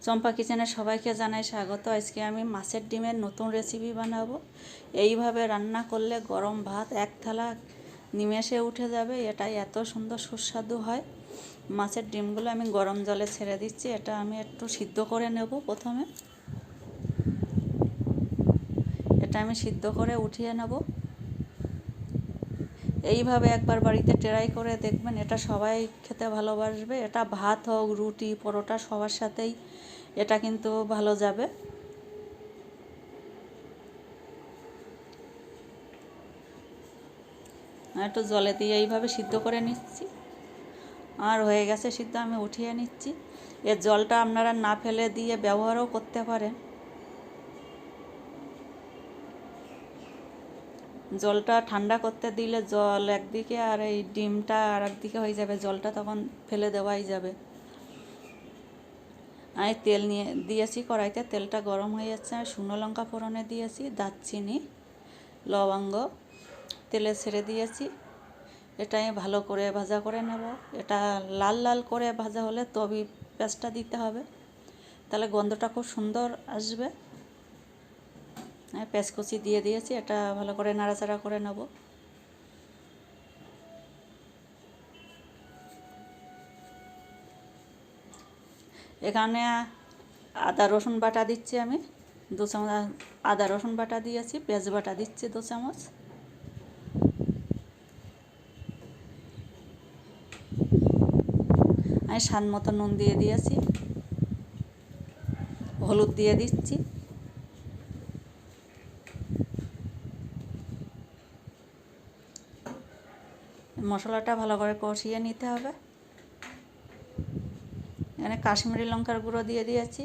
চম্পা কিচেনে সবাইকে জানাই স্বাগত। আজকে আমি মাছের ডিমের নতুন রেসিপি বানাবো। এইভাবে রান্না করলে গরম ভাত এক থালা নিমেষে উঠে যাবে। এটা এত সুন্দর সুস্বাদু হয়। মাছের ডিমগুলো আমি গরম জলে ছেড়ে দিচ্ছি। এটা আমি একটু সিদ্ধ করে নেব। প্রথমে এটা আমি সিদ্ধ করে উঠিয়ে নেব। এইভাবে একবার বাড়িতে ট্রাই করে দেখবেন, এটা সবাই খেতে ভালোবাসবে। এটা ভাত হোক, রুটি, পরোটা সবার সাথেই এটা কিন্তু ভালো যাবে। একটু জলে দিয়ে এইভাবে সিদ্ধ করে নিচ্ছি। আর হয়ে গেছে সিদ্ধ, আমি উঠিয়ে নিচ্ছি। এর জলটা আপনারা না ফেলে দিয়ে ব্যবহারও করতে পারেন। জলটা ঠান্ডা করতে দিলে জল একদিকে আর এই ডিমটা আর একদিকে হয়ে যাবে, জলটা তখন ফেলে দেওয়াই যাবে। আমি তেল নিয়ে দিয়েছি কড়াইতে, তেলটা গরম হয়ে যাচ্ছে। আমি শুকনো লঙ্কা ফোড়নে দিয়েছি, দারচিনি, লবঙ্গ তেলে ছেড়ে দিয়েছি। এটা আমি ভালো করে ভাজা করে নেব। এটা লাল লাল করে ভাজা হলে তবে পেঁয়াজটা দিতে হবে, তাহলে গন্ধটা খুব সুন্দর আসবে। আমি পেঁয়াজ কুচি দিয়ে দিয়েছি। এটা ভালো করে নাড়াচাড়া করে নেব। এখানে আদা রসুন বাটা দিচ্ছি আমি 2 চামচ। আদা রসুন বাটা দিয়েছি, পেঁয়াজ বাটা দিচ্ছি 2 চামচ। আমি স্বাদ মতো নুন দিয়ে দিয়েছি, হলুদ দিয়ে দিচ্ছি। মশলাটা ভালো করে কষিয়ে নিতে হবে। এখানে কাশ্মীরি লঙ্কার গুঁড়ো দিয়ে দিয়েছি।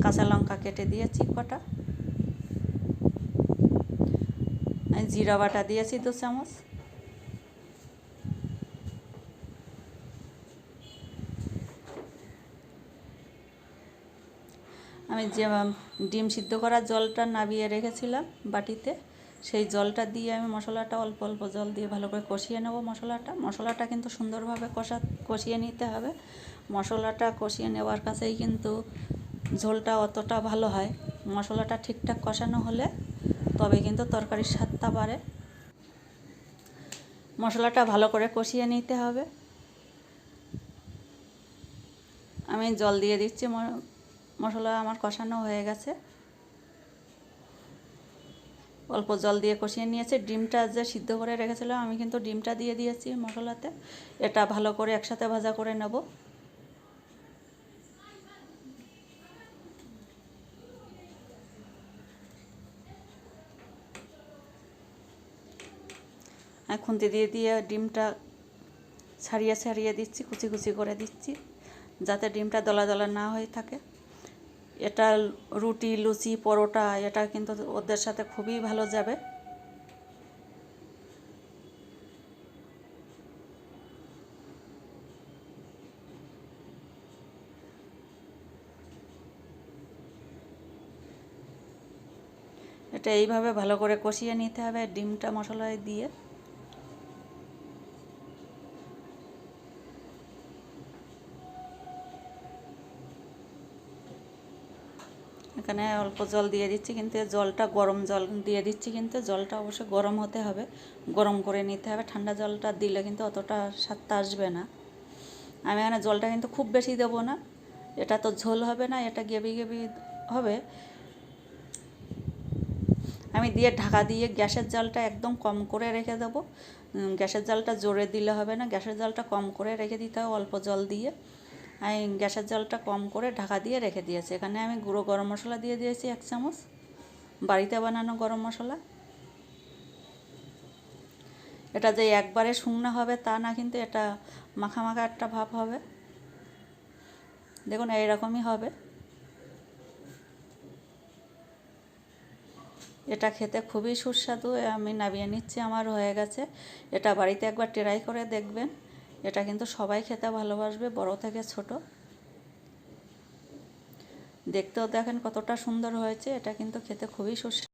কাঁচা লঙ্কা কেটে দিয়েছি কটা। জিরা বাটা দিয়েছি 2 চামচ। আমি যে ডিম সিদ্ধ করার জলটা নাবিয়ে রেখেছিলাম বাটিতে, সেই জলটা দিয়ে আমি মশলাটা অল্প অল্প জল দিয়ে ভালো করে কষিয়ে নেব। মশলাটা কিন্তু সুন্দরভাবে কষিয়ে নিতে হবে। মশলাটা কষিয়ে নেওয়ার কাছেই কিন্তু ঝোলটা অতটা ভালো হয়। মশলাটা ঠিকঠাক কষানো হলে তবে কিন্তু তরকারির স্বাদটা বাড়ে। মশলাটা ভালো করে কষিয়ে নিতে হবে। আমি জল দিয়ে দিচ্ছি। মশলা আমার কষানো হয়ে গেছে। অল্প জল দিয়ে কষিয়ে নিয়েছি। ডিমটা যে সিদ্ধ করে রেখেছিলাম আমি কিন্তু ডিমটা দিয়ে দিয়েছি মশলাতে। এটা ভালো করে একসাথে ভাজা করে নেব। আমি খুন্তি দিয়ে দিয়ে ডিমটা ছাড়িয়ে ছাড়িয়ে দিচ্ছি, কুচি কুচি করে দিচ্ছি, যাতে ডিমটা দলা দলা না হয়ে থাকে। এটা রুটি, লুচি, পরোটা এটা কিন্তু ওদের সাথে খুবই ভালো যাবে। এটা এইভাবে ভালো করে কষিয়ে নিতে হবে ডিমটা মশলায় দিয়ে। এখানে অল্প জল দিয়ে দিচ্ছি, কিন্তু জলটা গরম জল দিয়ে দিচ্ছি, কিন্তু জলটা অবশ্যই গরম হতে হবে, গরম করে নিতে হবে। ঠান্ডা জলটা দিলে কিন্তু অতটা স্বাদটা আসবে না। আমি এখানে জলটা কিন্তু খুব বেশি দেবো না, এটা তো ঝোল হবে না, এটা গ্রেভি গ্রেভি হবে। আমি দিয়ে ঢাকা দিয়ে গ্যাসের জালটা একদম কম করে রেখে দেবো। গ্যাসের জালটা জোরে দিলে হবে না, গ্যাসের জালটা কম করে রেখে দিতে হবে অল্প জল দিয়ে। আমি গ্যাসের জলটা কম করে ঢাকা দিয়ে রেখে দিয়েছি। এখানে আমি গুঁড়ো গরম মশলা দিয়ে দিয়েছি 1 চামচ, বাড়িতে বানানো গরম মশলা। এটা যে একবারে শুকনো হবে তা না, কিন্তু এটা মাখা মাখা একটা ভাব হবে। দেখুন এইরকমই হবে। এটা খেতে খুবই সুস্বাদু। আমি নামিয়ে নিচ্ছি, আমার হয়ে গেছে। এটা বাড়িতে একবার ট্রাই করে দেখবেন। এটা কিন্তু সবাই খেতে ভালোবাসবে, বড় থেকে ছোট। দেখতেও দেখেন কতটা সুন্দর হয়েছে। এটা কিন্তু খেতে খুবই সুস্বাদু।